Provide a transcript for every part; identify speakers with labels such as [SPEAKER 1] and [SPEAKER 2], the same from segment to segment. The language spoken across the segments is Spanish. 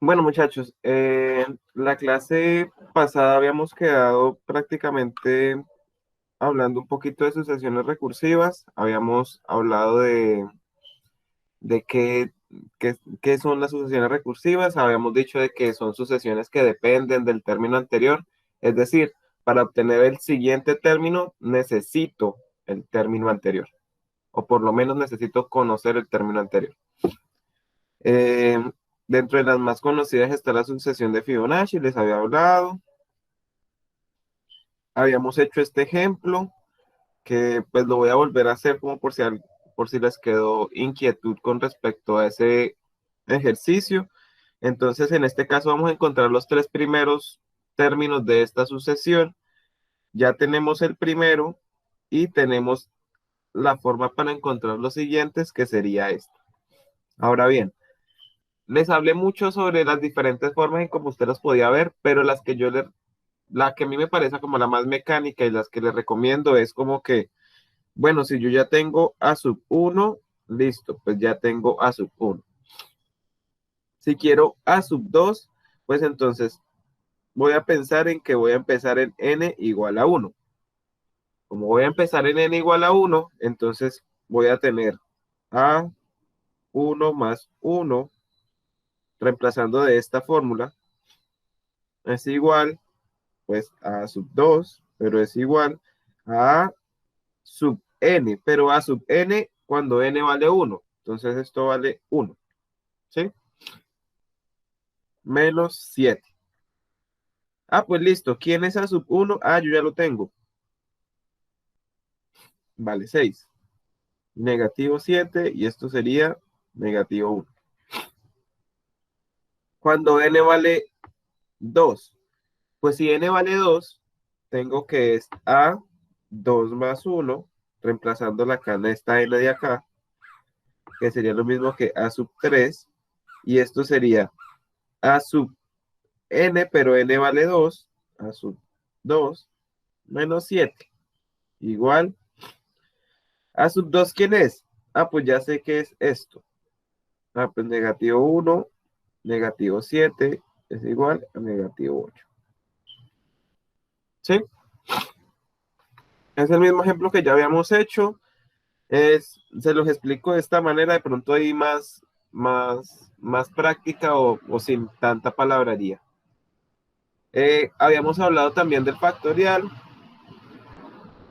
[SPEAKER 1] Bueno, muchachos, la clase pasada habíamos quedado prácticamente hablando un poquito de sucesiones recursivas. Habíamos hablado de qué son las sucesiones recursivas. Habíamos dicho de que son sucesiones que dependen del término anterior. Es decir, para obtener el siguiente término necesito el término anterior, o por lo menos necesito conocer el término anterior. Eh, Dentro de las más conocidas está la sucesión de Fibonacci, les había hablado. Habíamos hecho este ejemplo, que pues lo voy a volver a hacer como por si les quedó inquietud con respecto a ese ejercicio. Entonces, en este caso vamos a encontrar los tres primeros términos de esta sucesión. Ya tenemos el primero y tenemos la forma para encontrar los siguientes, que sería esta. Ahora bien, les hablé mucho sobre las diferentes formas en cómo usted las podía ver, pero la que a mí me parece como la más mecánica y las que les recomiendo es como que, bueno, si yo ya tengo A sub uno, listo, pues ya tengo A sub uno. Si quiero A sub 2, pues entonces voy a pensar en que voy a empezar en n igual a uno. Como voy a empezar en n igual a uno, entonces voy a tener A uno más uno, reemplazando de esta fórmula, es igual pues a sub 2, pero es igual a sub n, pero a sub n cuando n vale uno. Entonces esto vale uno, ¿sí? Menos 7. Ah, pues listo. ¿Quién es a sub uno? Ah, yo ya lo tengo. Vale 6. Negativo 7 y esto sería negativo uno. Cuando n vale 2, pues si n vale 2, tengo que es a 2 más uno, reemplazando la cana esta n de acá, que sería lo mismo que a sub 3, y esto sería a sub n, pero n vale 2, a sub 2 menos 7, igual a sub 2, ¿quién es? Ah, pues ya sé que es esto. Ah, pues negativo uno, negativo 7 es igual a negativo 8. ¿Sí? Es el mismo ejemplo que ya habíamos hecho. Se los explico de esta manera, de pronto hay más práctica o sin tanta palabrería. Habíamos hablado también del factorial.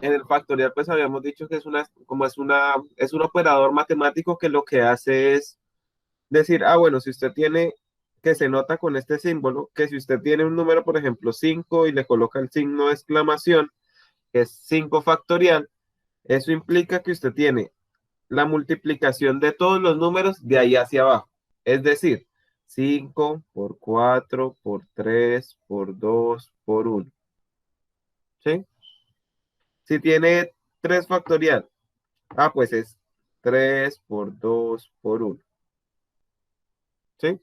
[SPEAKER 1] En el factorial, pues habíamos dicho que es un operador matemático que lo que hace es decir, ah, bueno, si usted tiene, que se nota con este símbolo, que si usted tiene un número, por ejemplo, 5 y le coloca el signo de exclamación, que es 5 factorial, eso implica que usted tiene la multiplicación de todos los números de ahí hacia abajo. Es decir, 5 por 4 por 3 por 2 por uno. ¿Sí? Si tiene 3 factorial, ah, pues es 3 por 2 por uno. ¿Sí?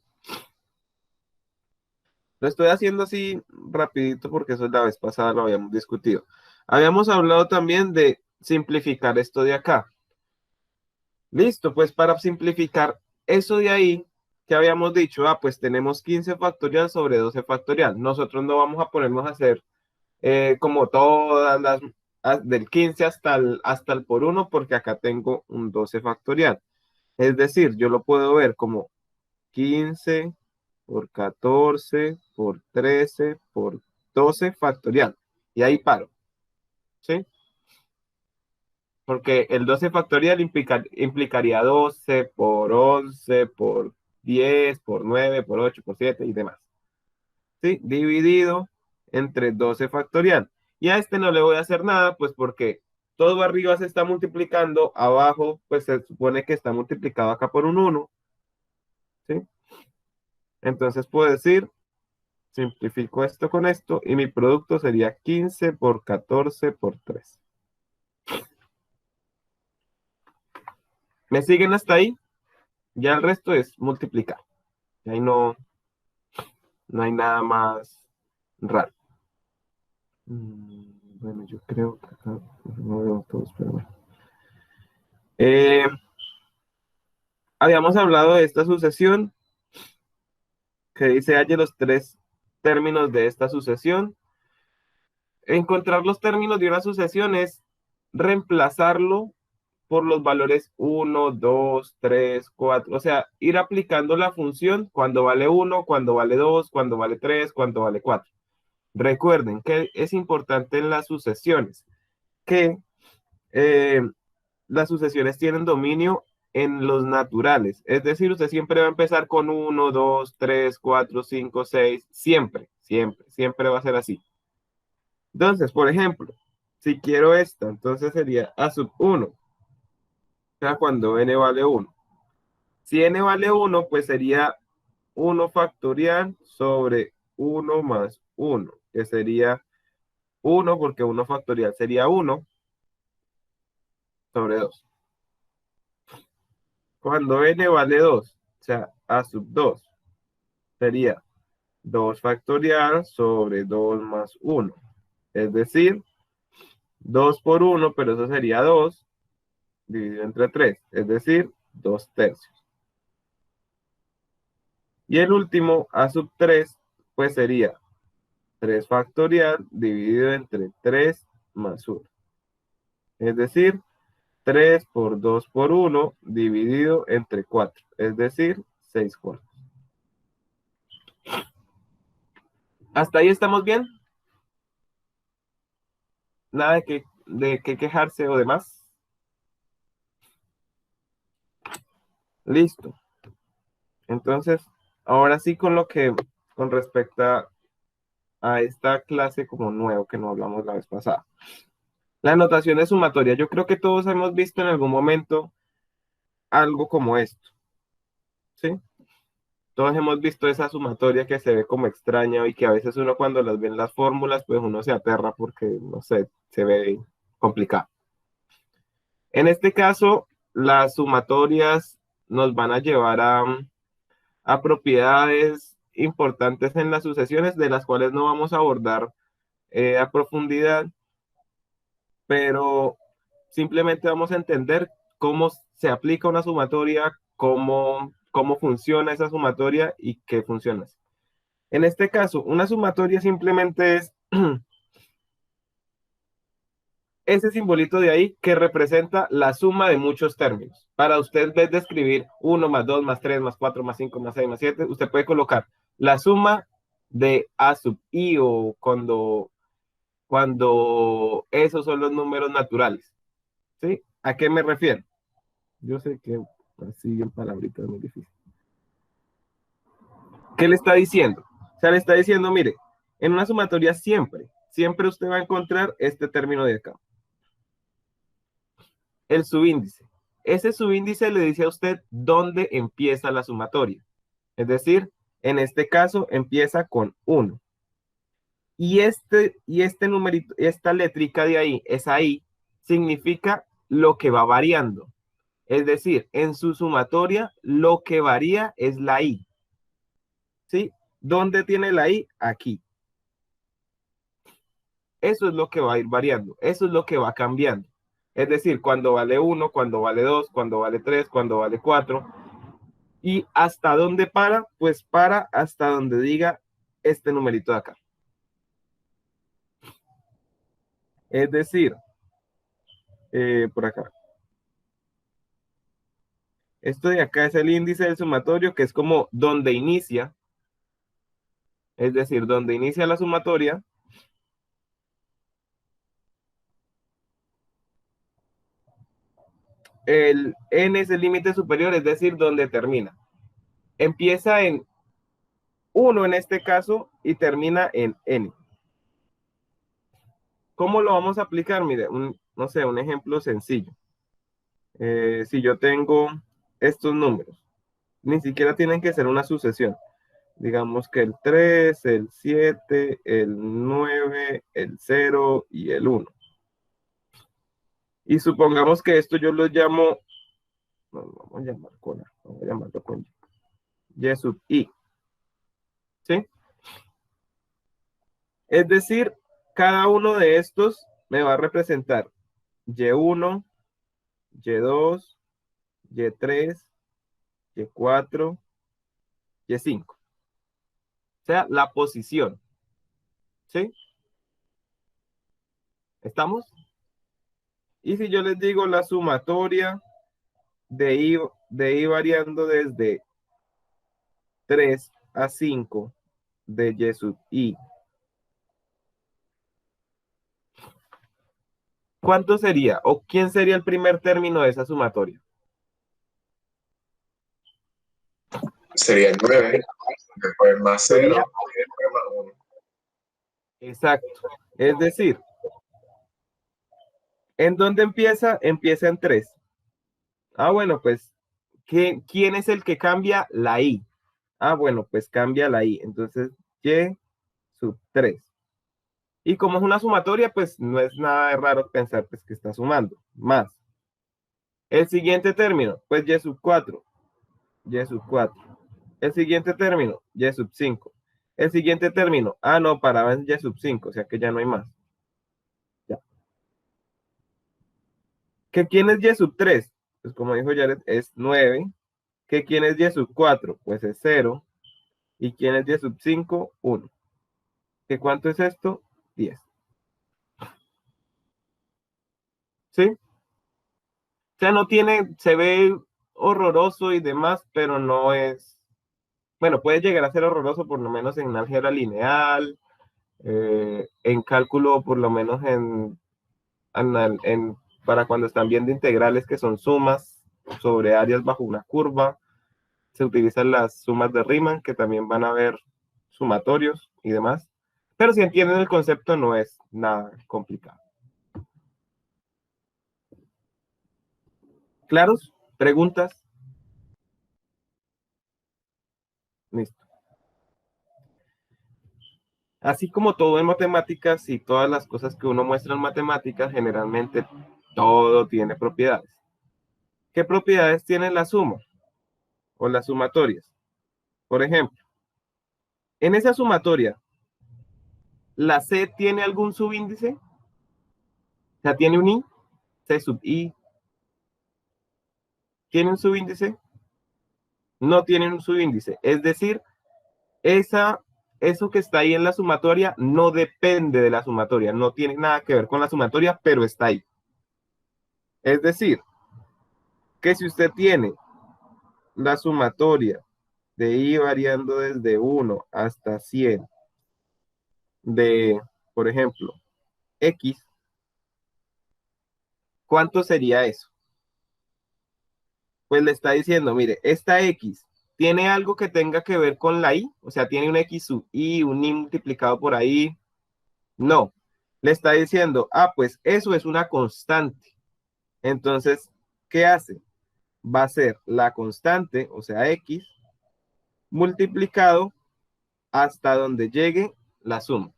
[SPEAKER 1] Lo estoy haciendo así rapidito porque eso la vez pasada lo habíamos discutido. Habíamos hablado también de simplificar esto de acá. Listo, pues para simplificar eso de ahí, que habíamos dicho, ah, pues tenemos 15 factorial sobre 12 factorial. Nosotros no vamos a ponernos a hacer como todas las del 15 hasta el por uno, porque acá tengo un 12 factorial. Es decir, yo lo puedo ver como 15 por 14 por 13 por 12 factorial. Y ahí paro, ¿sí? Porque el 12 factorial implicaría 12 por 11 por 10 por 9 por 8 por 7 y demás. ¿Sí? Dividido entre 12 factorial. Y a este no le voy a hacer nada, pues porque todo arriba se está multiplicando, abajo pues se supone que está multiplicado acá por un uno, ¿sí? Entonces puedo decir, simplifico esto con esto y mi producto sería 15 por 14 por 3. ¿Me siguen hasta ahí? Ya el resto es multiplicar. Y ahí no hay nada más raro. Bueno, yo creo que acá no veo todos, pero bueno. Eh, Habíamos hablado de esta sucesión que dice halle los tres términos de esta sucesión. Encontrar los términos de una sucesión es reemplazarlo por los valores uno, 2, 3, 4, o sea, ir aplicando la función cuando vale uno, cuando vale 2, cuando vale 3, cuando vale 4. Recuerden que es importante en las sucesiones que eh, las sucesiones tienen dominio en los naturales, es decir, usted siempre va a empezar con uno, 2, 3, 4, 5, 6, siempre, siempre, siempre va a ser así. Entonces, por ejemplo, si quiero esta, entonces sería a sub 1, o sea, cuando n vale 1. Si n vale 1, pues sería 1 factorial sobre 1 más 1, que sería 1 porque 1 factorial sería 1 sobre 2. Cuando n vale 2, o sea, a sub 2, sería 2 factorial sobre 2 más 1. Es decir, 2 por 1, pero eso sería 2 dividido entre 3, es decir, 2 tercios. Y el último, a sub 3, pues sería 3 factorial dividido entre 3 más 1. Es decir, 3 por 2 por 1 dividido entre 4. Es decir, 6 cuartos. ¿Hasta ahí estamos bien? Nada de que quejarse o demás. Listo. Entonces, ahora sí con respecto a esta clase como nuevo que no hablamos la vez pasada. La notación es sumatoria. Yo creo que todos hemos visto en algún momento algo como esto, ¿sí? Todos hemos visto esa sumatoria que se ve como extraña y que a veces uno cuando las ve en las fórmulas, pues uno se aterra porque, no sé, se ve complicado. En este caso, las sumatorias nos van a llevar a propiedades importantes en las sucesiones, de las cuales no vamos a abordar a profundidad, pero simplemente vamos a entender cómo se aplica una sumatoria, cómo funciona esa sumatoria y qué funciona. En este caso, una sumatoria simplemente es ese simbolito de ahí que representa la suma de muchos términos. Para usted, en vez de escribir 1 más 2 más 3 más 4 más 5 más 6 más 7, usted puede colocar la suma de A sub I o cuando esos son los números naturales. ¿Sí? ¿A qué me refiero? Yo sé que así en palabritas es muy difícil. ¿Qué le está diciendo? O sea, le está diciendo, mire, en una sumatoria siempre usted va a encontrar este término de acá. El subíndice. Ese subíndice le dice a usted dónde empieza la sumatoria. Es decir, en este caso empieza con 1. Y este numerito, esta letrica de ahí, esa I, significa lo que va variando. Es decir, en su sumatoria lo que varía es la I. ¿Sí? ¿Dónde tiene la I? Aquí. Eso es lo que va a ir variando. Eso es lo que va cambiando. Es decir, cuando vale 1, cuando vale 2, cuando vale 3, cuando vale 4. ¿Y hasta dónde para? Pues para hasta donde diga este numerito de acá. Es decir, por acá. Esto de acá es el índice del sumatorio, que es como donde inicia. Es decir, donde inicia la sumatoria. El n es el límite superior, es decir, donde termina. Empieza en 1 en este caso y termina en n. ¿Cómo lo vamos a aplicar? Mire, no sé, un ejemplo sencillo. Si yo tengo estos números, ni siquiera tienen que ser una sucesión. Digamos que el 3, el 7, el 9, el 0 y el 1. Y supongamos que esto yo lo llamo, no, vamos a llamar con A, vamos a llamarlo con Y sub I. ¿Sí? Es decir, cada uno de estos me va a representar Y1, Y2, Y3, Y4, Y5. sea, la posición. ¿Sí? ¿Estamos? Y si yo les digo la sumatoria de i variando desde 3 a 5 de y sub i, ¿cuánto sería? ¿O quién sería el primer término de esa sumatoria?
[SPEAKER 2] Sería el 9, después más 0,
[SPEAKER 1] Sería
[SPEAKER 2] y después más 1.
[SPEAKER 1] exacto. Es decir, ¿en dónde empieza? Empieza en 3. Ah, bueno, pues, ¿quién es el que cambia? La i. Ah, bueno, pues cambia la i. Entonces, y sub 3. Y como es una sumatoria, pues no es nada de raro pensar pues, que está sumando. Más. El siguiente término, pues y sub 4. Y sub 4. El siguiente término, y sub 5. El siguiente término, no, paraba en y sub 5, o sea que ya no hay más. Ya. ¿Que quién es y sub 3? Pues como dijo Jared, es 9. ¿Que quién es y sub 4? Pues es 0. ¿Y quién es y sub 5? 1. ¿Que cuánto es esto? 10. ¿Sí? O sea, no tiene, se ve horroroso y demás, pero no es, bueno, puede llegar a ser horroroso por lo menos en álgebra lineal, en cálculo por lo menos para cuando están viendo integrales que son sumas sobre áreas bajo una curva, se utilizan las sumas de Riemann, que también van a ver sumatorios y demás. Pero si entienden el concepto, no es nada complicado. ¿Claros? ¿Preguntas? Listo. Así como todo en matemáticas y todas las cosas que uno muestra en matemáticas, generalmente todo tiene propiedades. ¿Qué propiedades tiene la suma o las sumatorias? Por ejemplo, en esa sumatoria, ¿la C tiene algún subíndice? O sea, ¿tiene un I? C sub I. ¿Tiene un subíndice? No tiene un subíndice. Es decir, eso que está ahí en la sumatoria no depende de la sumatoria, no tiene nada que ver con la sumatoria, pero está ahí. Es decir, que si usted tiene la sumatoria de i variando desde 1 hasta 100 de, por ejemplo, x, ¿cuánto sería eso? Pues le está diciendo, mire, esta x tiene algo que tenga que ver con la i, o sea, tiene un x sub i, un i multiplicado por ahí. No, le está diciendo, pues eso es una constante. Entonces, ¿qué hace? Va a ser la constante, o sea, x, multiplicado hasta donde llegue la suma,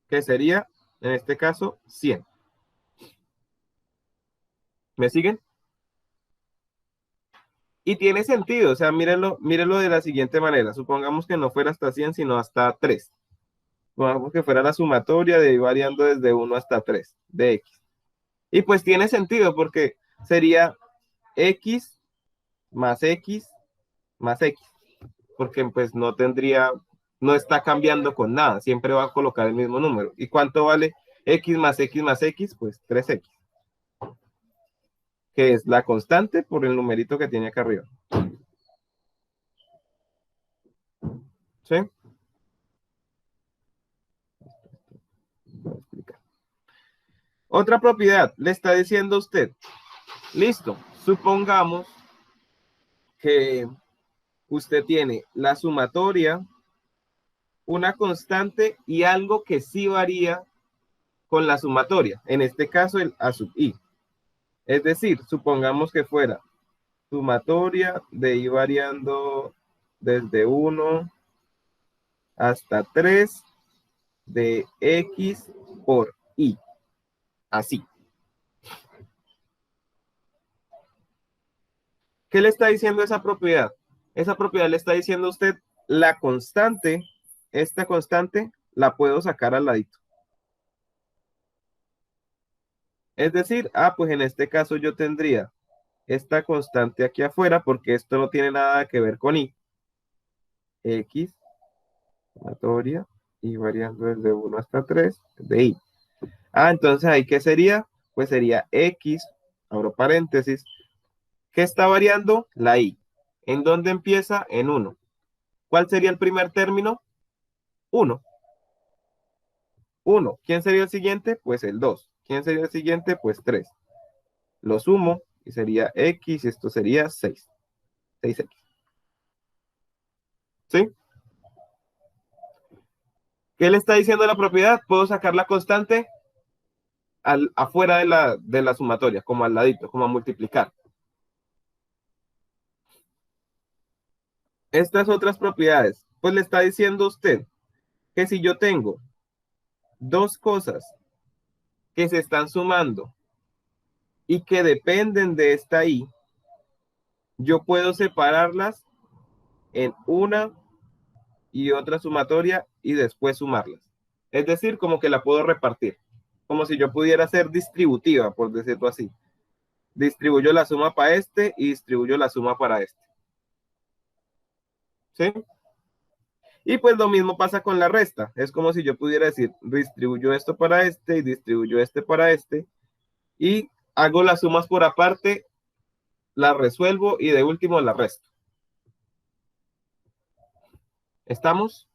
[SPEAKER 1] que sería, en este caso, 100. ¿Me siguen? Y tiene sentido, o sea, mírenlo de la siguiente manera. Supongamos que no fuera hasta 100, sino hasta 3. Supongamos que fuera la sumatoria de ir variando desde 1 hasta 3 de x. Y pues tiene sentido porque sería x más x más x. Porque pues no está cambiando con nada. Siempre va a colocar el mismo número. ¿Y cuánto vale x más x más x? Pues 3x. Que es la constante por el numerito que tiene acá arriba. ¿Sí? Voy a explicar. Otra propiedad, le está diciendo a usted, listo, supongamos que usted tiene la sumatoria, una constante y algo que sí varía con la sumatoria, en este caso el a sub i. Es decir, supongamos que fuera sumatoria de i variando desde 1 hasta 3 de x por i. Así. ¿Qué le está diciendo esa propiedad? Esa propiedad le está diciendo a usted la constante, esta constante la puedo sacar al ladito. Es decir, pues en este caso yo tendría esta constante aquí afuera porque esto no tiene nada que ver con i. X, sumatoria, y variando desde 1 hasta 3 de Y. Entonces ahí, ¿qué sería? Pues sería X, abro paréntesis, ¿qué está variando? La Y. ¿En dónde empieza? En 1. ¿Cuál sería el primer término? 1. 1. ¿Quién sería el siguiente? Pues el 2. ¿Quién sería el siguiente? Pues 3. Lo sumo y sería X y esto sería 6. 6X. ¿Sí? ¿Qué le está diciendo la propiedad? Puedo sacar la constante afuera de la sumatoria, como al ladito, como a multiplicar. Estas otras propiedades, pues le está diciendo usted que si yo tengo dos cosas que se están sumando y que dependen de esta I, yo puedo separarlas en una y otra sumatoria y después sumarlas. Es decir, como que la puedo repartir, como si yo pudiera ser distributiva, por decirlo así. Distribuyo la suma para este y distribuyo la suma para este. ¿Sí? Y pues lo mismo pasa con la resta. Es como si yo pudiera decir, distribuyo esto para este y distribuyo este para este. Y hago las sumas por aparte, las resuelvo y de último la resto. ¿Estamos?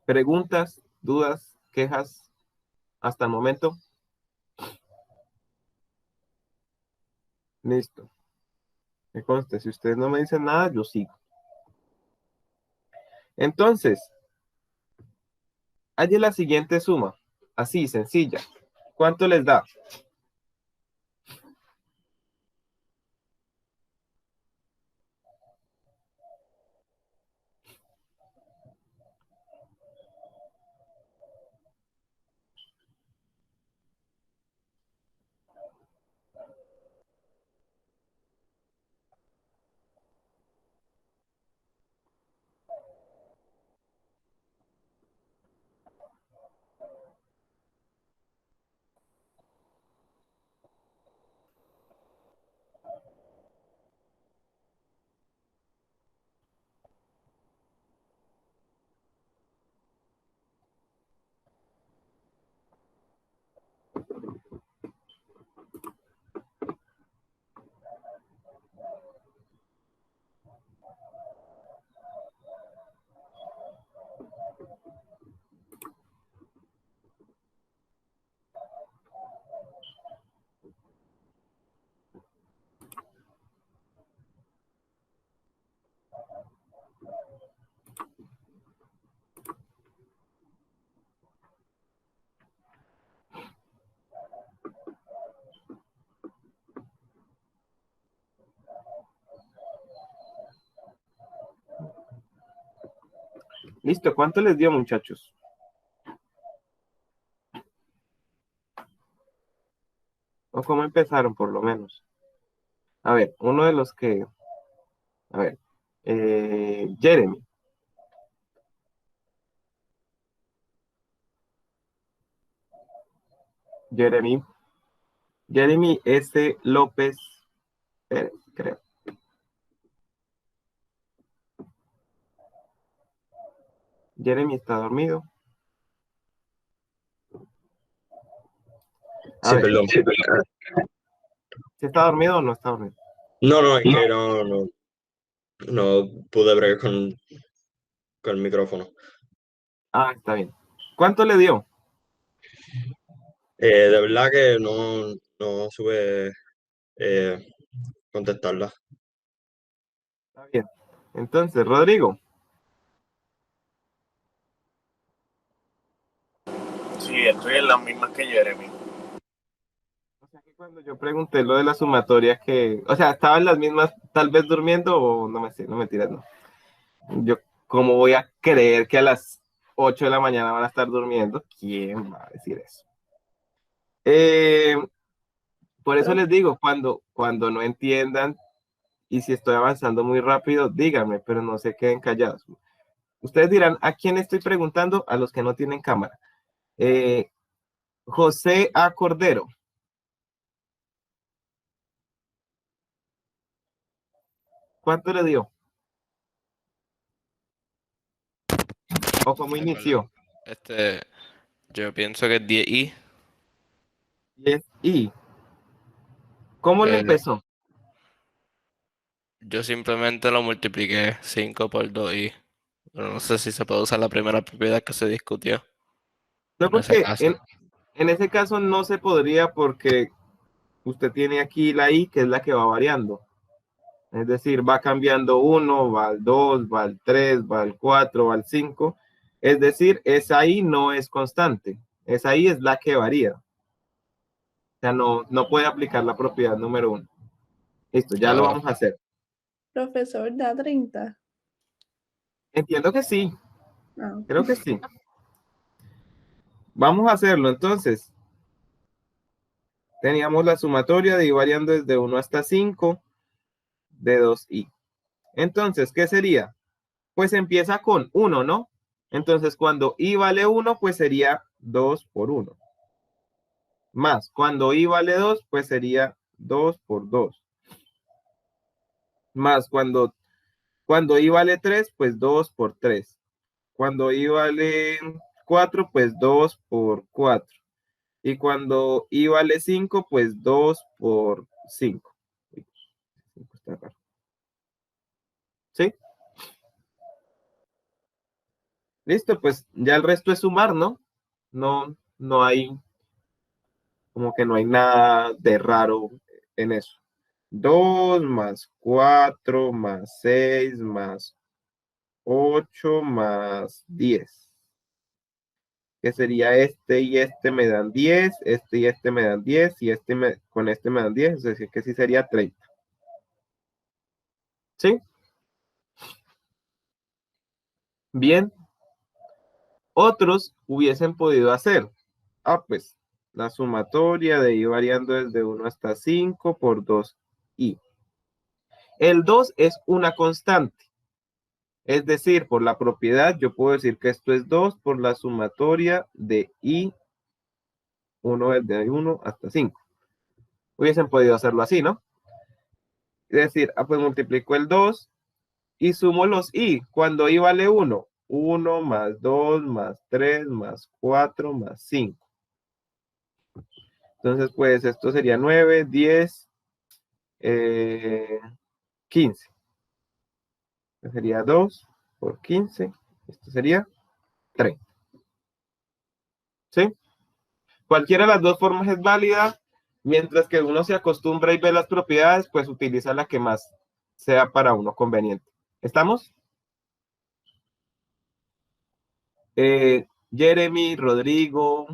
[SPEAKER 1] ¿Preguntas, dudas, quejas hasta el momento? Listo. Me conste, si ustedes no me dicen nada, yo sigo. Entonces, hay la siguiente suma. Así, sencilla. ¿Cuánto les da? Listo, ¿cuánto les dio, muchachos? ¿O cómo empezaron, por lo menos? A ver, uno de los que... A ver, Jeremy. Jeremy. Jeremy S. López Pérez, creo. Jeremy está dormido. A
[SPEAKER 2] Sí,
[SPEAKER 1] ver,
[SPEAKER 2] perdón.
[SPEAKER 1] ¿si está dormido o no está dormido?
[SPEAKER 2] No, es que no pude bregar con el micrófono.
[SPEAKER 1] Está bien. ¿Cuánto le dio?
[SPEAKER 2] De verdad que no supe contestarla.
[SPEAKER 1] Está bien. Entonces, Rodrigo.
[SPEAKER 3] Sí, estoy en las mismas que Jeremy.
[SPEAKER 1] O sea que cuando yo pregunté lo de la sumatoria que, o sea, estaban las mismas, tal vez durmiendo o no me sé, no me tiras, no. Yo, ¿cómo voy a creer que a las 8 de la mañana van a estar durmiendo? ¿Quién va a decir eso? Por eso les digo, cuando no entiendan y si estoy avanzando muy rápido, díganme, pero no se queden callados. Ustedes dirán, ¿a quién estoy preguntando? A los que no tienen cámara. José A. Cordero. ¿Cuánto le dio? ¿O cómo inició?
[SPEAKER 4] Yo pienso que es 10i.
[SPEAKER 1] 10i. ¿Cómo le
[SPEAKER 4] Eh,
[SPEAKER 1] empezó?
[SPEAKER 4] yo simplemente lo multipliqué 5 por 2i. Pero no sé si se puede usar la primera propiedad que se discutió
[SPEAKER 1] No,
[SPEAKER 4] en ese
[SPEAKER 1] porque
[SPEAKER 4] caso.
[SPEAKER 1] en ese caso no se podría porque usted tiene aquí la i, que es la que va variando. Es decir, va cambiando 1, va al 2, va al 3, va al 4, va al 5. Es decir, esa i no es constante. Esa i es la que varía. O sea, no puede aplicar la propiedad número 1. Listo, ya lo
[SPEAKER 4] Ah,
[SPEAKER 1] vamos a hacer.
[SPEAKER 5] Profesor, da 30.
[SPEAKER 1] Entiendo que sí.
[SPEAKER 5] Ah,
[SPEAKER 1] Creo que sí. Vamos a hacerlo entonces. Teníamos la sumatoria de i variando desde 1 hasta 5 de 2i. Entonces, ¿qué sería? Pues empieza con 1, ¿no? Entonces, cuando i vale 1, pues sería 2 por 1. Más, cuando i vale 2, pues sería 2 por 2. Más, cuando i vale 3, pues 2 por 3. Cuando i vale 4, pues 2 por 4. Y cuando i vale 5, pues 2 por 5. Está raro. ¿Sí? Listo, pues ya el resto es sumar, ¿no? No hay, como que no hay nada de raro en eso. 2 más 4 más 6 más 8 más 10. Que sería este y este me dan 10, este y este me dan 10 y con este me dan 10, es decir, que sí sería 30. ¿Sí? Bien. Otros hubiesen podido hacer. Pues la sumatoria de i variando desde 1 hasta 5 por 2i. El 2 es una constante. Es decir, por la propiedad, yo puedo decir que esto es 2 por la sumatoria de i 1 desde 1 hasta 5. Hubiesen podido hacerlo así, ¿no? Es decir, pues multiplico el 2 y sumo los i. Cuando i vale 1, 1 más 2 más 3 más 4 más 5. Entonces, pues esto sería 9, 10, 15. Esto sería 2 por 15. Esto sería 30. ¿Sí? Cualquiera de las dos formas es válida. Mientras que uno se acostumbra y ve las propiedades, pues utiliza la que más sea para uno conveniente. ¿Estamos? Jeremy, Rodrigo,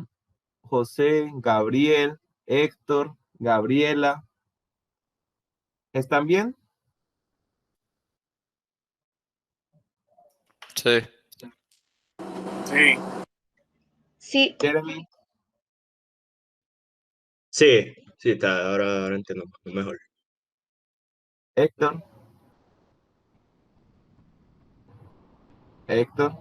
[SPEAKER 1] José, Gabriel, Héctor, Gabriela. ¿Están bien?
[SPEAKER 4] sí.
[SPEAKER 3] Sí.
[SPEAKER 5] sí,
[SPEAKER 1] Jeremy,
[SPEAKER 2] Sí, sí, está, ahora entiendo mejor.
[SPEAKER 1] Héctor, Héctor,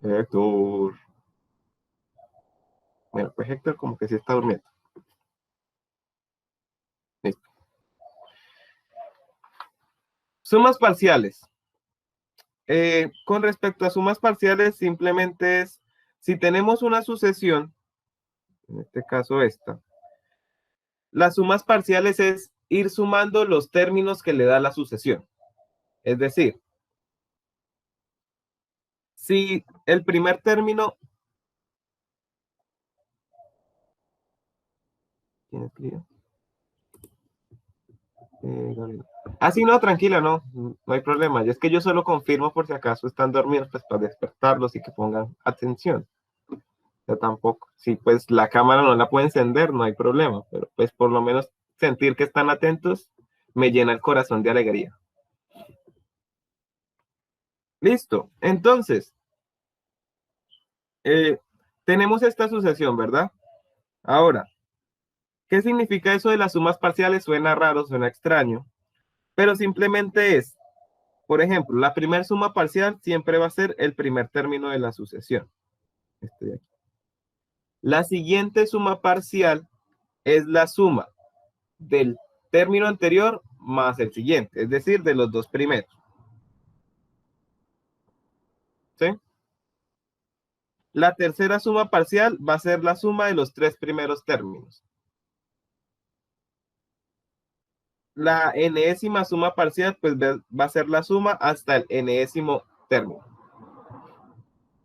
[SPEAKER 1] Héctor. Bueno, pues Héctor como que sí está durmiendo. Listo. Sumas parciales. Con respecto a sumas parciales, simplemente es, si tenemos una sucesión, en este caso esta, las sumas parciales es ir sumando los términos que le da la sucesión. Es decir, si el primer término... ¿Quién escribió? Sí, no, tranquila, no hay problema. Es que yo solo confirmo por si acaso están dormidos, pues para despertarlos y que pongan atención. Yo tampoco. Si pues la cámara no la puede encender, no hay problema, pero pues por lo menos sentir que están atentos me llena el corazón de alegría. Listo. Entonces, tenemos esta sucesión, ¿verdad? Ahora, ¿qué significa eso de las sumas parciales? Suena raro, suena extraño, pero simplemente es, por ejemplo, la primera suma parcial siempre va a ser el primer término de la sucesión. Este de aquí. La siguiente suma parcial es la suma del término anterior más el siguiente, es decir, de los dos primeros. ¿Sí? La tercera suma parcial va a ser la suma de los tres primeros términos. La enésima suma parcial pues va a ser la suma hasta el enésimo término.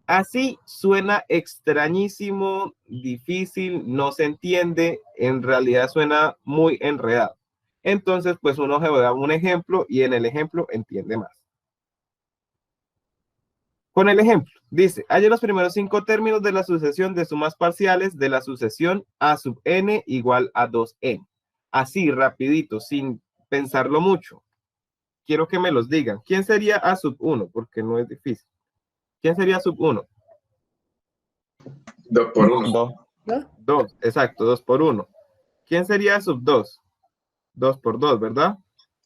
[SPEAKER 1] Así suena extrañísimo, difícil, no se entiende, en realidad suena muy enredado. Entonces, pues uno se da un ejemplo y en el ejemplo entiende más. Con el ejemplo, dice, haya los primeros 5 términos de la sucesión de sumas parciales de la sucesión a sub n igual a 2n. Así, rapidito, sin pensarlo mucho. Quiero que me los digan. ¿Quién sería a sub 1? Porque no es difícil. ¿Quién sería sub 1?
[SPEAKER 2] 2 por 1.
[SPEAKER 6] 2.
[SPEAKER 1] 2, exacto, 2 por 1. ¿Quién sería sub 2? 2 por 2, ¿verdad?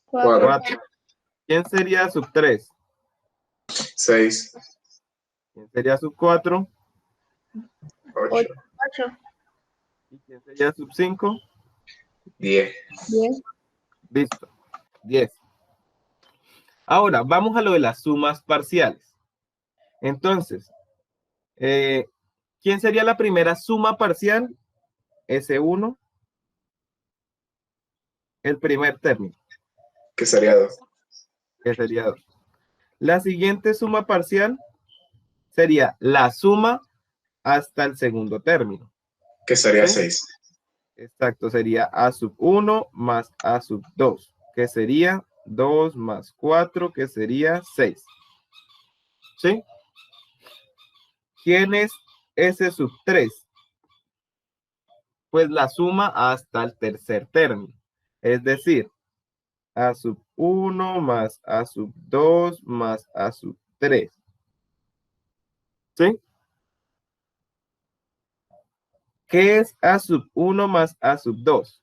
[SPEAKER 5] 4.
[SPEAKER 1] 4. ¿Quién sería sub 3?
[SPEAKER 2] 6.
[SPEAKER 1] ¿Quién sería sub 4?
[SPEAKER 2] 8.
[SPEAKER 5] 8.
[SPEAKER 1] ¿Y quién sería sub 5?
[SPEAKER 2] 10.
[SPEAKER 5] 10.
[SPEAKER 1] Listo, 10. Ahora, vamos a lo de las sumas parciales. Entonces, ¿quién sería la primera suma parcial? S1. El primer término,
[SPEAKER 2] Que sería 2.
[SPEAKER 1] que sería 2. La siguiente suma parcial sería la suma hasta el segundo término.
[SPEAKER 2] Que sería
[SPEAKER 1] ¿Sí?
[SPEAKER 2] 6.
[SPEAKER 1] Exacto, sería A sub 1 más A sub 2, que sería 2 más 4, que sería 6. ¿Sí? ¿Quién es S sub 3? Pues la suma hasta el tercer término. Es decir, A sub 1 más A sub 2 más A sub 3. ¿Sí? ¿Qué es A sub 1 más A sub 2?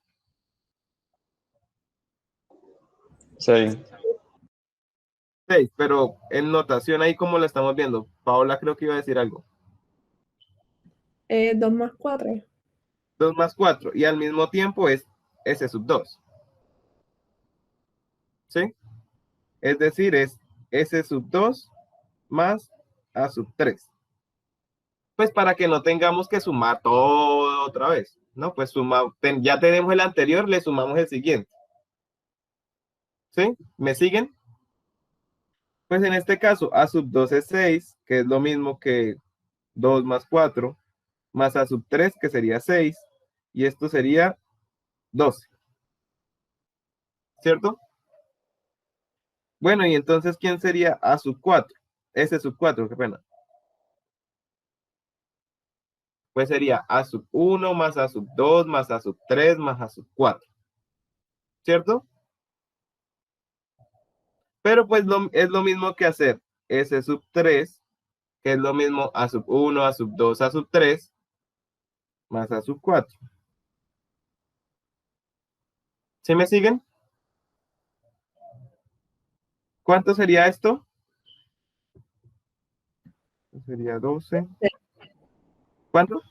[SPEAKER 6] 6.
[SPEAKER 1] 6, pero en notación ahí como lo estamos viendo. Paola creo que iba a decir algo.
[SPEAKER 5] 2 más 4.
[SPEAKER 1] 2 más 4 y al mismo tiempo es S sub 2. ¿Sí? Es decir, es S sub 2 más A sub 3. Pues para que no tengamos que sumar todo otra vez, ¿no? Pues ya tenemos el anterior, le sumamos el siguiente. ¿Sí? ¿Me siguen? Pues en este caso, A sub 2 es 6, que es lo mismo que 2 más 4, más A sub 3, que sería 6, y esto sería 12. ¿Cierto? Bueno, y entonces, ¿quién sería A sub 4? S sub 4, qué pena. Pues sería A sub 1 más A sub 2 más A sub 3 más A sub 4. ¿Cierto? Pero pues es lo mismo que hacer S sub 3, que es lo mismo A sub 1, A sub 2, A sub 3, más A sub 4. ¿Sí me siguen? ¿Cuánto sería esto? Sería 12. ¿Cuánto?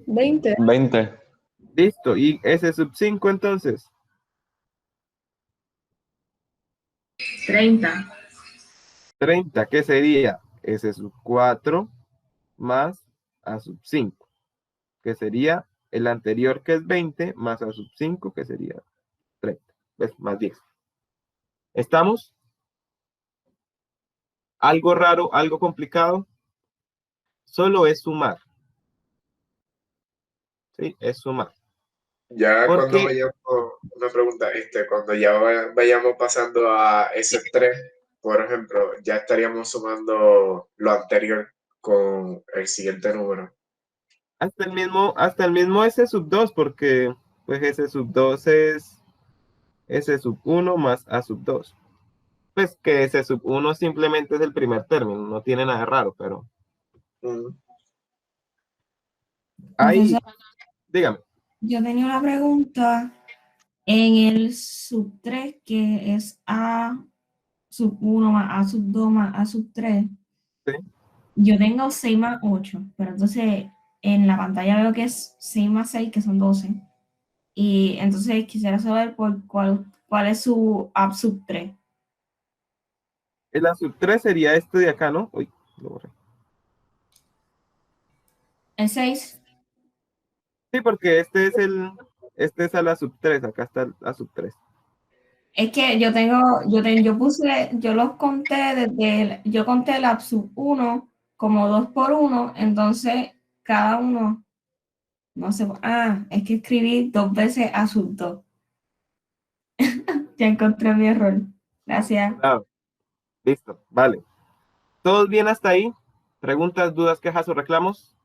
[SPEAKER 5] 20.
[SPEAKER 6] 20.
[SPEAKER 1] Listo. ¿Y S sub 5 entonces?
[SPEAKER 7] 30.
[SPEAKER 1] 30, ¿qué sería? S sub 4 más A sub 5, que sería el anterior que es 20 más A sub 5, que sería 30, ¿ves? Más 10. ¿Estamos? ¿Algo raro, algo complicado? Solo es sumar. Sí, es sumar.
[SPEAKER 2] Ya
[SPEAKER 1] ¿Por
[SPEAKER 2] cuando
[SPEAKER 1] qué?
[SPEAKER 2] vayamos, una pregunta, cuando ya vayamos pasando a S3, por ejemplo, ya estaríamos sumando lo anterior con el siguiente número.
[SPEAKER 1] Hasta el mismo S sub 2, porque pues S sub 2 es S sub 1 más A sub 2. Pues que S sub 1 simplemente es el primer término, no tiene nada raro, pero
[SPEAKER 2] Mm.
[SPEAKER 1] ahí,
[SPEAKER 7] Profesor,
[SPEAKER 1] dígame.
[SPEAKER 7] yo tenía una pregunta en el sub 3, que es A sub 1 más A sub 2 más A sub 3.
[SPEAKER 1] Sí.
[SPEAKER 7] Yo tengo 6 más 8, pero entonces en la pantalla veo que es 6 más 6, que son 12. Y entonces quisiera saber por cuál es su A sub 3.
[SPEAKER 1] El A sub 3 sería este de acá, ¿no? Uy, lo borré.
[SPEAKER 7] El 6.
[SPEAKER 1] Sí, porque este es a la sub 3, acá está el A sub 3.
[SPEAKER 7] Es que yo los conté yo conté el A sub 1 como 2 por 1, entonces cada uno, no sé, es que escribí 2 veces A sub 2. Ya encontré mi error. Gracias.
[SPEAKER 1] Claro, listo, vale. ¿Todos bien hasta ahí? ¿Preguntas, dudas, quejas o reclamos?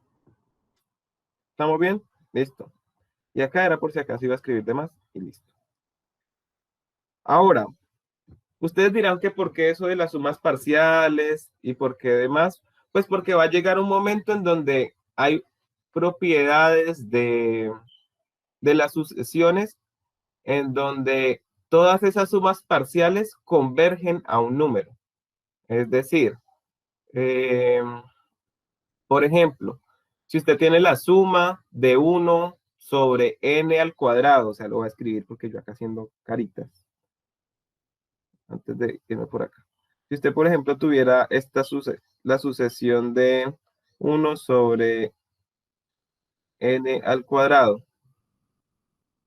[SPEAKER 1] ¿Estamos bien? Listo. Y acá era por si acaso iba a escribir de más y listo. Ahora, ustedes dirán que por qué eso de las sumas parciales y por qué demás, pues porque va a llegar un momento en donde hay propiedades de las sucesiones en donde todas esas sumas parciales convergen a un número. Es decir, eh, por ejemplo, si usted tiene la suma de 1 sobre n al cuadrado, o sea, lo voy a escribir porque yo acá haciendo caritas, antes de irme por acá. Si usted, por ejemplo, tuviera la sucesión de 1 sobre n al cuadrado,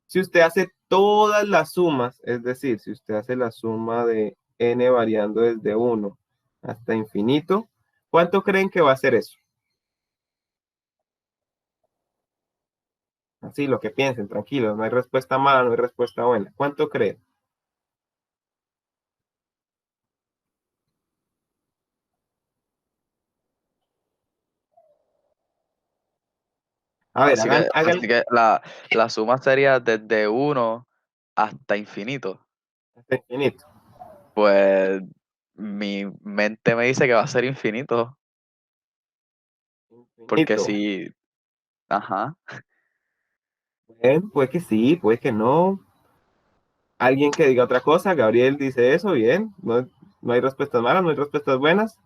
[SPEAKER 1] si usted hace todas las sumas, es decir, si usted hace la suma de n variando desde 1 hasta infinito, ¿cuánto creen que va a ser eso? Así, lo que piensen, tranquilos, no hay respuesta mala, no hay respuesta buena. ¿Cuánto creen? A ver, hagan
[SPEAKER 6] Así que la suma sería desde 1 hasta infinito.
[SPEAKER 1] hasta infinito.
[SPEAKER 6] Pues mi mente me dice que va a ser infinito. Porque
[SPEAKER 1] Infinito.
[SPEAKER 6] si, ajá.
[SPEAKER 1] Bueno, puede que sí, puede que no. Alguien que diga otra cosa, Gabriel dice eso, bien. No, no hay respuestas malas, no hay respuestas buenas.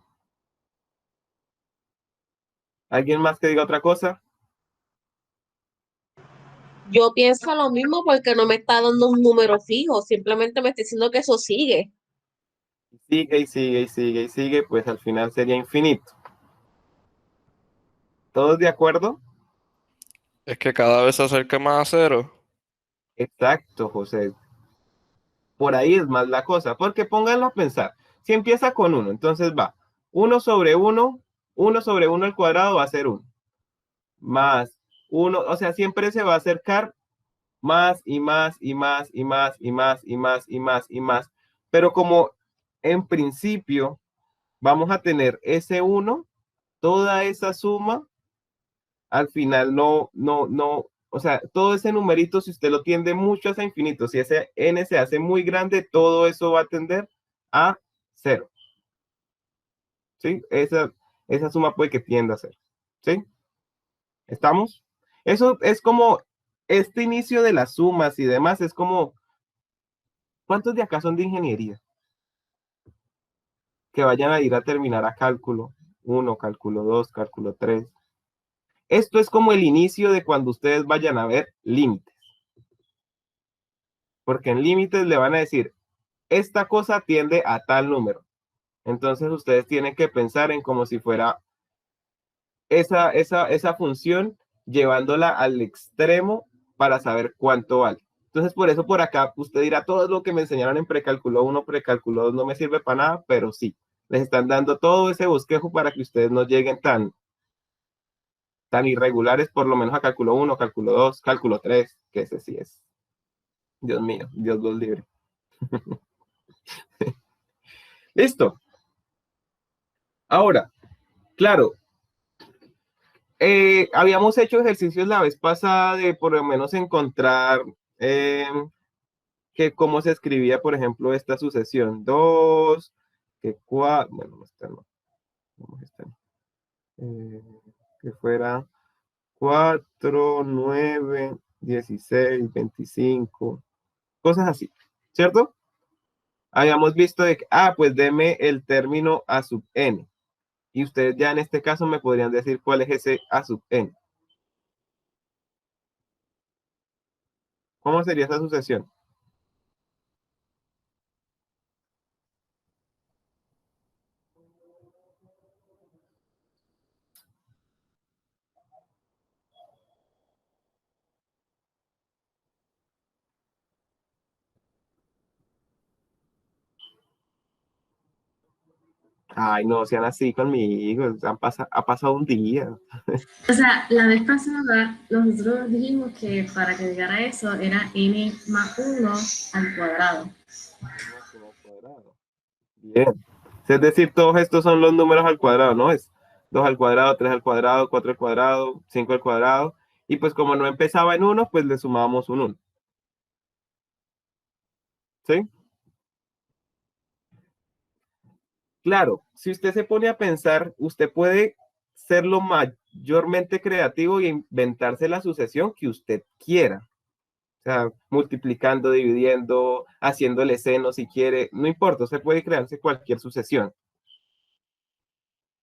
[SPEAKER 1] ¿Alguien más que diga otra cosa?
[SPEAKER 8] Yo pienso lo mismo porque no me está dando un número fijo, simplemente me está diciendo que eso sigue.
[SPEAKER 1] Sigue y sigue y sigue y sigue, pues al final sería infinito. ¿Todos de acuerdo?
[SPEAKER 4] Es que cada vez se acerca más a cero.
[SPEAKER 1] Exacto, José. Por ahí es más la cosa, porque pónganlo a pensar. Si empieza con 1, entonces va 1 sobre 1, 1 sobre 1 al cuadrado va a ser 1. Más 1, o sea, siempre se va a acercar más y más y más y más y más y más y más y más. Pero como en principio vamos a tener ese 1, toda esa suma, al final no, o sea, todo ese numerito, si usted lo tiende mucho hacia infinito, si ese n se hace muy grande, todo eso va a tender a 0. ¿Sí? Esa suma puede que tienda a 0. ¿Sí? ¿Estamos? Eso es como este inicio de las sumas y demás, es como, ¿cuántos de acá son de ingeniería? Que vayan a ir a terminar a cálculo 1, cálculo 2, cálculo 3. Esto es como el inicio de cuando ustedes vayan a ver límites. Porque en límites le van a decir, esta cosa tiende a tal número. Entonces ustedes tienen que pensar en como si fuera esa función llevándola al extremo para saber cuánto vale. Entonces, por eso por acá usted dirá, todo lo que me enseñaron en precálculo 1, precálculo 2 no me sirve para nada, pero sí, les están dando todo ese bosquejo para que ustedes no lleguen tan irregulares, por lo menos a cálculo 1, cálculo 2, cálculo 3, que ese sí es. Dios mío, Dios los libre. Listo. Ahora, claro, habíamos hecho ejercicios la vez pasada de por lo menos encontrar que cómo se escribía, por ejemplo, esta sucesión. 2, que 4, bueno, esta no. Vamos a esta. Que fuera 4, 9, 16, 25, cosas así, ¿cierto? Habíamos visto de que, pues deme el término a sub n. Y ustedes ya en este caso me podrían decir cuál es ese a sub n. ¿Cómo sería esa sucesión? Ay, no sean así conmigo, ha pasado un día.
[SPEAKER 9] O sea, la vez pasada nosotros dijimos que para que llegara a eso era n más 1 al cuadrado.
[SPEAKER 1] Bien. Es decir, todos estos son los números al cuadrado, ¿no? Es 2 al cuadrado, 3 al cuadrado, 4 al cuadrado, 5 al cuadrado. Y pues como no empezaba en 1, pues le sumábamos un 1. ¿Sí? Claro, si usted se pone a pensar, usted puede ser lo mayormente creativo y inventarse la sucesión que usted quiera. O sea, multiplicando, dividiendo, haciéndole seno si quiere, no importa, usted puede crearse cualquier sucesión.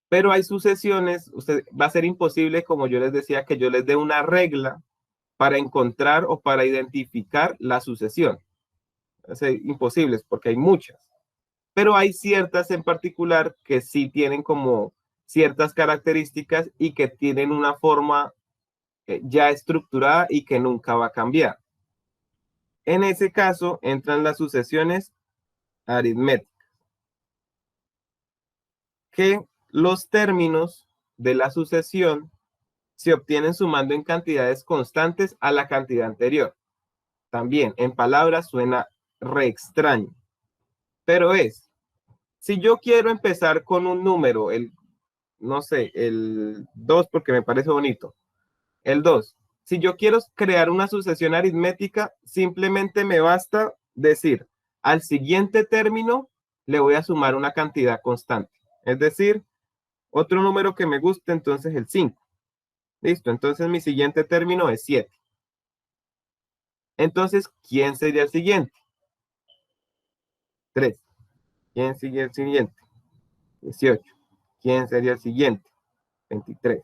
[SPEAKER 1] Pero hay sucesiones, usted va a ser imposible, como yo les decía, que yo les dé una regla para encontrar o para identificar la sucesión. Es imposible porque hay muchas. Pero hay ciertas en particular que sí tienen como ciertas características y que tienen una forma ya estructurada y que nunca va a cambiar. En ese caso entran las sucesiones aritméticas, que los términos de la sucesión se obtienen sumando en cantidades constantes a la cantidad anterior. También en palabras suena re extraño, pero si yo quiero empezar con un número, no sé, el 2 porque me parece bonito, el 2. Si yo quiero crear una sucesión aritmética, simplemente me basta decir, al siguiente término le voy a sumar una cantidad constante. Es decir, otro número que me guste, entonces el 5. Listo, entonces mi siguiente término es 7. Entonces, ¿quién sería el siguiente? 3. ¿Quién sería el siguiente? 18. ¿Quién sería el siguiente? 23.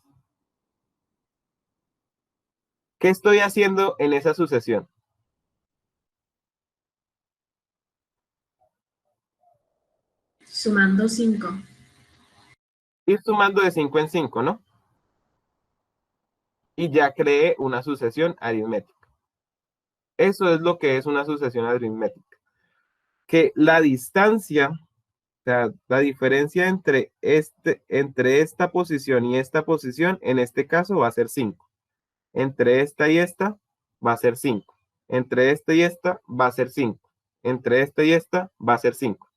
[SPEAKER 1] ¿Qué estoy haciendo en esa sucesión?
[SPEAKER 9] Sumando 5.
[SPEAKER 1] Ir sumando de 5 en 5, ¿no? Y ya creé una sucesión aritmética. Eso es lo que es una sucesión aritmética. Que la distancia, o sea, la diferencia entre esta posición y esta posición, en este caso va a ser 5. Entre esta y esta va a ser 5. Entre esta y esta va a ser 5. Entre esta y esta va a ser 5.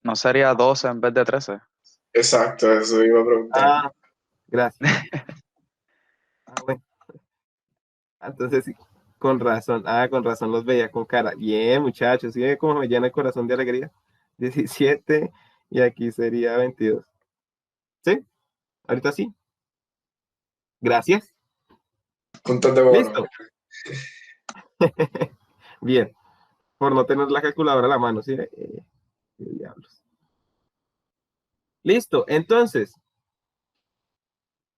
[SPEAKER 6] ¿No sería 12 en vez de 13?
[SPEAKER 2] Exacto, eso iba a preguntar.
[SPEAKER 1] Ah, gracias. Bueno. Entonces, sí, con razón. Con razón los veía con cara. Bien, muchachos. ¿Sí? Como me llena el corazón de alegría. 17 y aquí sería 22. ¿Sí? Ahorita sí. Gracias.
[SPEAKER 2] Puntos de bono.
[SPEAKER 1] Listo. Bien. Por no tener la calculadora a la mano, ¿sí? Diablos. Listo. Entonces,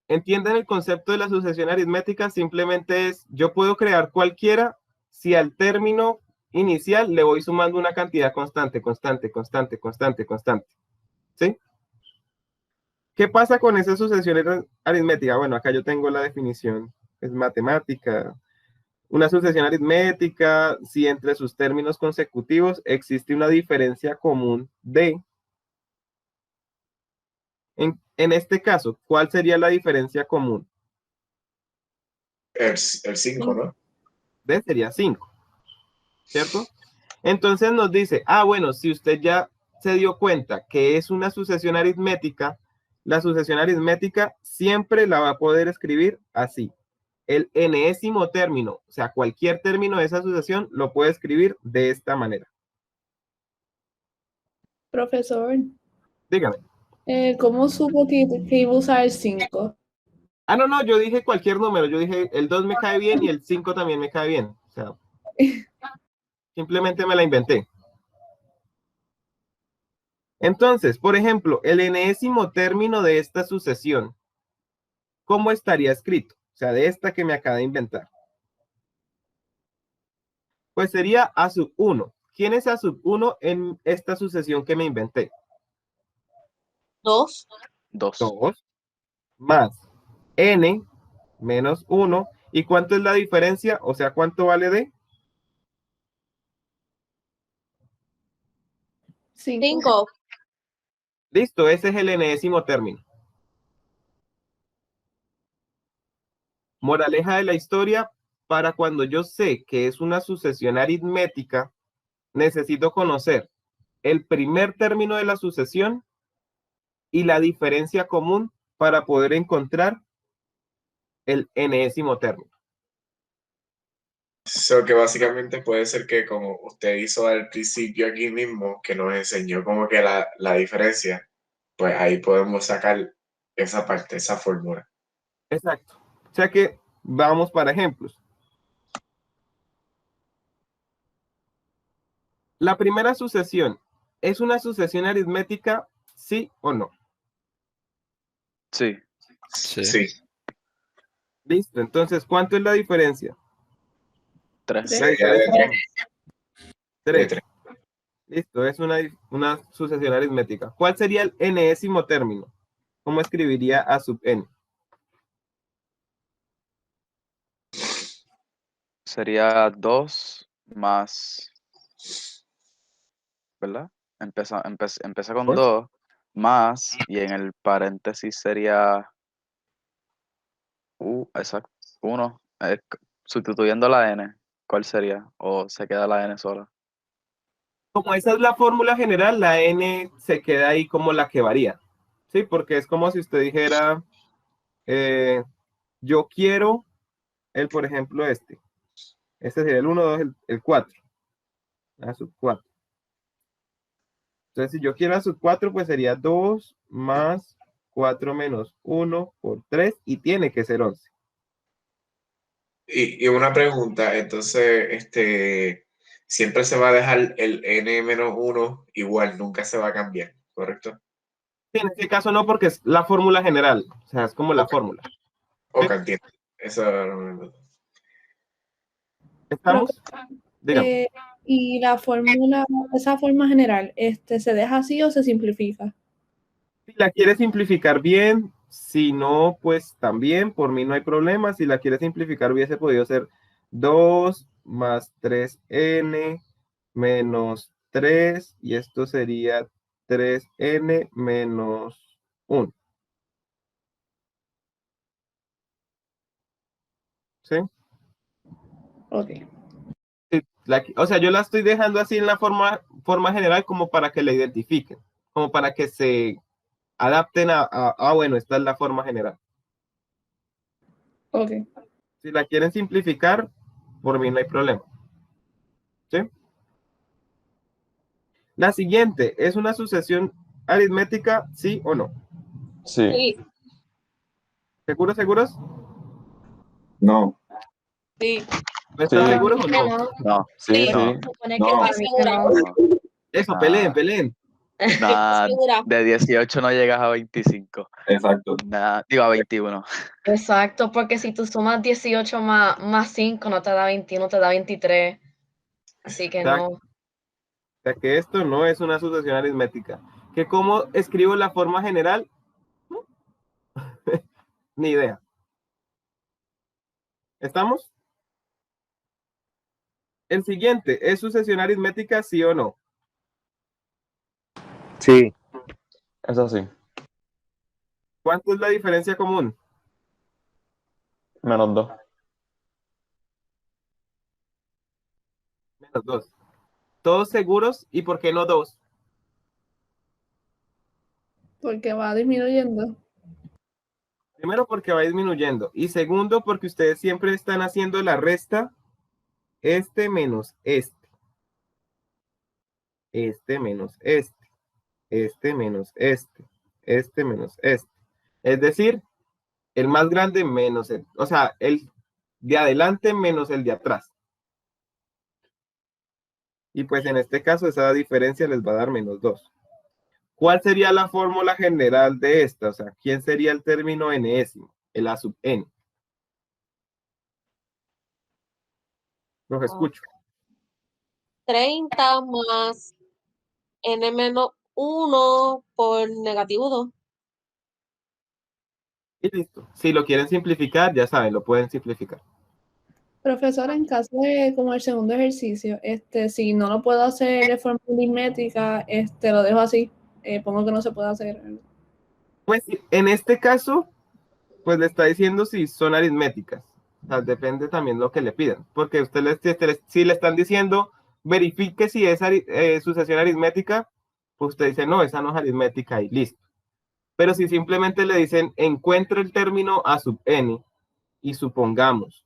[SPEAKER 1] entiendan el concepto de la sucesión aritmética. Simplemente es, yo puedo crear cualquiera si al término inicial le voy sumando una cantidad constante. ¿Sí? ¿Qué pasa con esa sucesión aritmética? Bueno, acá yo tengo la definición. Es matemática. Una sucesión aritmética, si entre sus términos consecutivos existe una diferencia común de... En este caso, ¿cuál sería la diferencia común?
[SPEAKER 2] El 5, ¿no?
[SPEAKER 1] D sería 5, ¿cierto? Entonces nos dice, bueno, si usted ya se dio cuenta que es una sucesión aritmética, la sucesión aritmética siempre la va a poder escribir así. El enésimo término, o sea, cualquier término de esa sucesión lo puede escribir de esta manera.
[SPEAKER 5] Profesor,
[SPEAKER 1] Dígame.
[SPEAKER 5] ¿cómo supo que iba a usar el 5?
[SPEAKER 1] No, yo dije cualquier número, yo dije el 2 me cae bien y el 5 también me cae bien. O sea, simplemente me la inventé. Entonces, por ejemplo, el enésimo término de esta sucesión, ¿cómo estaría escrito? O sea, de esta que me acaba de inventar. Pues sería A sub 1. ¿Quién es A sub 1 en esta sucesión que me inventé?
[SPEAKER 8] 2.
[SPEAKER 6] 2.
[SPEAKER 1] 2 más n menos 1. ¿Y cuánto es la diferencia? O sea, ¿cuánto vale D?
[SPEAKER 8] 5.
[SPEAKER 1] Listo, ese es el enésimo término. Moraleja de la historia, para cuando yo sé que es una sucesión aritmética, necesito conocer el primer término de la sucesión y la diferencia común para poder encontrar el enésimo término.
[SPEAKER 2] So que básicamente puede ser que como usted hizo al principio aquí mismo, que nos enseñó como que la diferencia, pues ahí podemos sacar esa parte, esa fórmula.
[SPEAKER 1] Exacto. O sea que vamos para ejemplos. La primera sucesión, ¿es una sucesión aritmética, sí o no?
[SPEAKER 6] Sí.
[SPEAKER 2] Sí.
[SPEAKER 1] Listo, entonces, ¿cuánto es la diferencia?
[SPEAKER 6] 3.
[SPEAKER 1] La
[SPEAKER 2] Sería de
[SPEAKER 1] diferencia es 3.
[SPEAKER 2] tres.
[SPEAKER 1] Listo, es una sucesión aritmética. ¿Cuál sería el enésimo término? ¿Cómo escribiría A sub n?
[SPEAKER 6] Sería 2 más, ¿verdad? Empieza con 2 más, y en el paréntesis sería exacto, 1. Sustituyendo la n, ¿cuál sería? ¿O se queda la n sola?
[SPEAKER 1] Como esa es la fórmula general, la n se queda ahí como la que varía. Sí, porque es como si usted dijera, yo quiero por ejemplo, este. Este sería el 1, 2, el 4. A sub 4. Entonces, si yo quiero A sub 4, pues sería 2 más 4 menos 1 por 3 y tiene que ser 11.
[SPEAKER 2] Y una pregunta, entonces, siempre se va a dejar el n-1 igual, nunca se va a cambiar, ¿correcto?
[SPEAKER 1] Sí, en este caso no, porque es la fórmula general. O sea, es como la fórmula.
[SPEAKER 2] Ok, entiendo. Eso no.
[SPEAKER 1] ¿Estamos? Dígame.
[SPEAKER 5] Y la fórmula, esa forma general, ¿se deja así o se simplifica?
[SPEAKER 1] Si la quieres simplificar bien, si no, pues también, por mí no hay problema. Si la quieres simplificar, hubiese podido ser 2 más 3n menos 3, y esto sería 3n menos 1. ¿Sí?
[SPEAKER 5] Ok.
[SPEAKER 1] Sí, o sea, yo la estoy dejando así en la forma general como para que la identifiquen, como para que se adapten bueno, esta es la forma general.
[SPEAKER 5] Ok.
[SPEAKER 1] Si la quieren simplificar, por mí no hay problema. ¿Sí? La siguiente, ¿es una sucesión aritmética, sí o no?
[SPEAKER 8] Sí.
[SPEAKER 1] ¿Seguros?
[SPEAKER 2] No.
[SPEAKER 8] Sí.
[SPEAKER 1] ¿Están
[SPEAKER 9] Sí.
[SPEAKER 1] seguros o no?
[SPEAKER 6] No.
[SPEAKER 8] Sí.
[SPEAKER 6] No.
[SPEAKER 9] Se supone
[SPEAKER 2] No.
[SPEAKER 9] que para
[SPEAKER 8] Estoy
[SPEAKER 9] mí que
[SPEAKER 8] segura.
[SPEAKER 9] no.
[SPEAKER 1] Eso,
[SPEAKER 6] Ah.
[SPEAKER 1] peleen.
[SPEAKER 6] Nah,
[SPEAKER 8] Segura.
[SPEAKER 6] de 18 no llegas a 25.
[SPEAKER 2] Exacto.
[SPEAKER 6] Digo a 21.
[SPEAKER 9] Exacto, porque si tú sumas 18 más 5 no te da 21, te da 23. Así que
[SPEAKER 1] Exacto.
[SPEAKER 9] no.
[SPEAKER 1] O sea que esto no es una sucesión aritmética. ¿Que cómo escribo la forma general? Ni idea. ¿Estamos? El siguiente, ¿es sucesión aritmética, sí o no?
[SPEAKER 10] Sí, eso sí.
[SPEAKER 1] ¿Cuánto es la diferencia común?
[SPEAKER 10] Menos 2.
[SPEAKER 1] Menos 2. ¿Todos seguros? ¿Y por qué no 2?
[SPEAKER 5] Porque va disminuyendo.
[SPEAKER 1] Primero, porque va disminuyendo. Y segundo, porque ustedes siempre están haciendo la resta este menos este. Este menos este. Este menos este. Este menos este. Es decir, el más grande menos el. O sea, el de adelante menos el de atrás. Y pues en este caso esa diferencia les va a dar menos 2. ¿Cuál sería la fórmula general de esta? O sea, ¿quién sería el término enésimo? El A sub n. Los escucho.
[SPEAKER 8] 30 más n menos 1 por negativo 2.
[SPEAKER 1] Y listo. Si lo quieren simplificar, ya saben, lo pueden simplificar.
[SPEAKER 5] Profesor, en caso de como el segundo ejercicio, si no lo puedo hacer de forma aritmética, lo dejo así. Pongo que no se puede hacer.
[SPEAKER 1] Pues en este caso, pues le está diciendo si son aritméticas. O sea, depende también lo que le pidan. Porque si le están diciendo, verifique si es sucesión aritmética, pues usted dice, no, esa no es aritmética y listo. Pero si simplemente le dicen, encuentre el término a sub n y supongamos,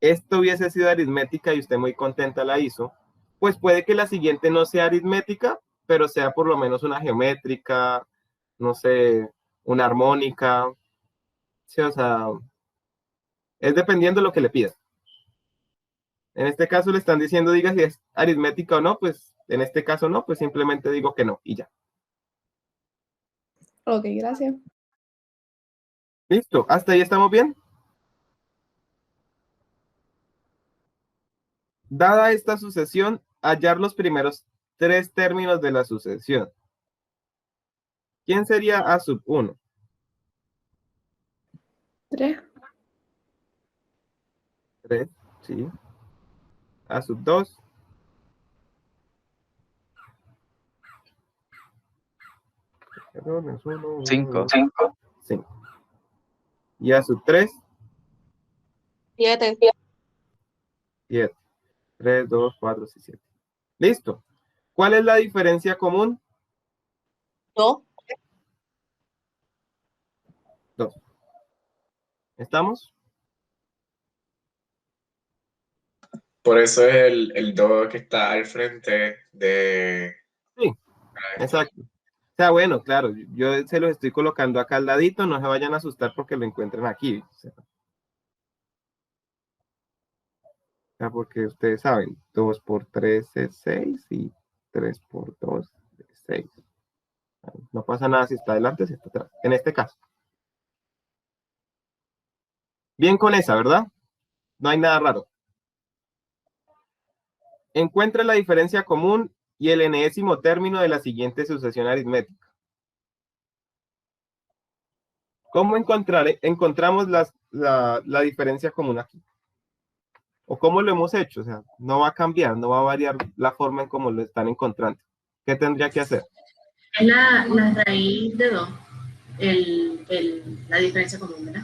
[SPEAKER 1] esto hubiese sido aritmética y usted muy contenta la hizo, pues puede que la siguiente no sea aritmética, pero sea por lo menos una geométrica, no sé, una armónica. Sí, o sea, es dependiendo de lo que le pida. En este caso le están diciendo, diga si es aritmética o no, pues en este caso no, pues simplemente digo que no y ya.
[SPEAKER 5] Ok, gracias.
[SPEAKER 1] Listo, hasta ahí estamos bien. Dada esta sucesión, hallar los primeros 3 términos de la sucesión. ¿Quién sería A sub 1?
[SPEAKER 5] 3.
[SPEAKER 1] 3, sí. A sub 2.
[SPEAKER 6] 5.
[SPEAKER 1] 5. Y A sub 3.
[SPEAKER 8] 7.
[SPEAKER 1] 7. 3, 2, 4, 7. Listo. ¿Cuál es la diferencia común?
[SPEAKER 8] 2.
[SPEAKER 1] 2. ¿Estamos?
[SPEAKER 2] Por eso es el 2 que está al frente de...
[SPEAKER 1] Sí, exacto. O sea, bueno, claro, yo se los estoy colocando acá al ladito, no se vayan a asustar porque lo encuentren aquí. O sea, porque ustedes saben, 2 por 3 es 6 y 3 por 2 es 6. No pasa nada si está adelante o si está atrás, en este caso. Bien con esa, ¿verdad? No hay nada raro. Encuentra la diferencia común y el enésimo término de la siguiente sucesión aritmética. ¿Cómo encontramos la diferencia común aquí? ¿O cómo lo hemos hecho? O sea, no va a cambiar, no va a variar la forma en cómo lo están encontrando. ¿Qué tendría que hacer?
[SPEAKER 9] Es la raíz de 2, la diferencia común, ¿verdad?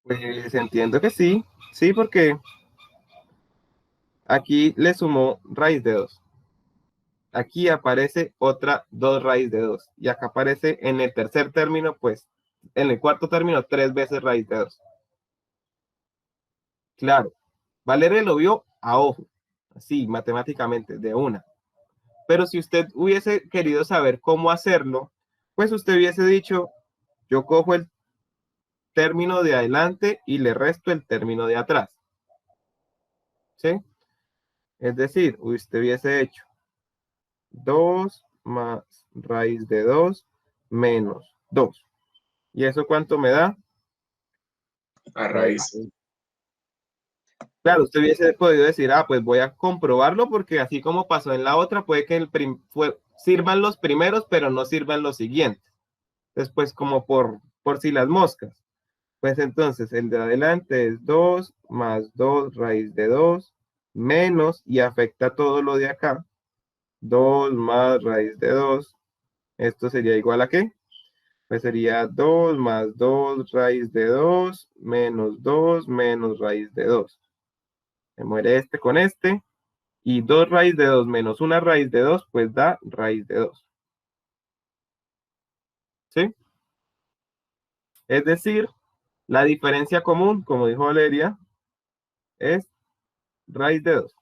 [SPEAKER 1] Pues entiendo que sí, sí, porque aquí le sumó raíz de 2. Aquí aparece otra 2 raíz de 2. Y acá aparece en el tercer término, pues, en el cuarto término, 3 veces raíz de 2. Claro, Valeria lo vio a ojo, así, matemáticamente, de una. Pero si usted hubiese querido saber cómo hacerlo, pues usted hubiese dicho, yo cojo el término de adelante y le resto el término de atrás. ¿Sí? Es decir, usted hubiese hecho 2 más raíz de 2 menos 2. ¿Y eso cuánto me da?
[SPEAKER 2] A raíz.
[SPEAKER 1] Claro, usted hubiese podido decir, pues voy a comprobarlo porque así como pasó en la otra, puede que sirvan los primeros, pero no sirvan los siguientes. Después, como por si las moscas. Pues entonces el de adelante es 2 más 2 raíz de 2 menos, y afecta todo lo de acá, 2 más raíz de 2. Esto sería igual a ¿qué? Pues sería 2 más 2 raíz de 2 menos 2 menos raíz de 2. Se muere este con este. Y 2 raíz de 2 menos 1 raíz de 2, pues da raíz de 2. ¿Sí? Es decir, la diferencia común, como dijo Valeria, es raíz de 2.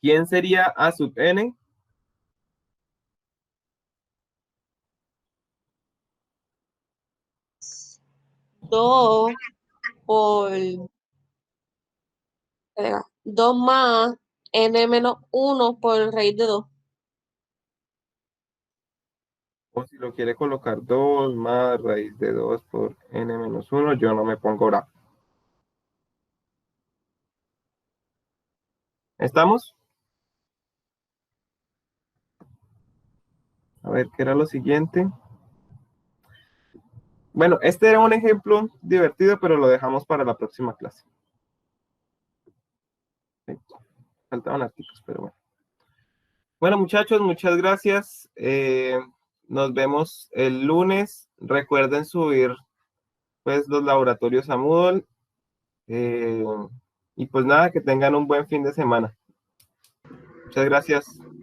[SPEAKER 1] ¿Quién sería A sub n?
[SPEAKER 8] 2 por 2 más n menos 1 por raíz de 2.
[SPEAKER 1] O si lo quiere colocar 2 más raíz de 2 por n menos 1, yo no me pongo bravo. ¿Estamos? A ver, ¿qué era lo siguiente? Bueno, este era un ejemplo divertido, pero lo dejamos para la próxima clase. Sí, faltaban artículos, pero bueno. Bueno, muchachos, muchas gracias. Nos vemos el lunes. Recuerden subir pues los laboratorios a Moodle. Y pues nada, que tengan un buen fin de semana. Muchas gracias.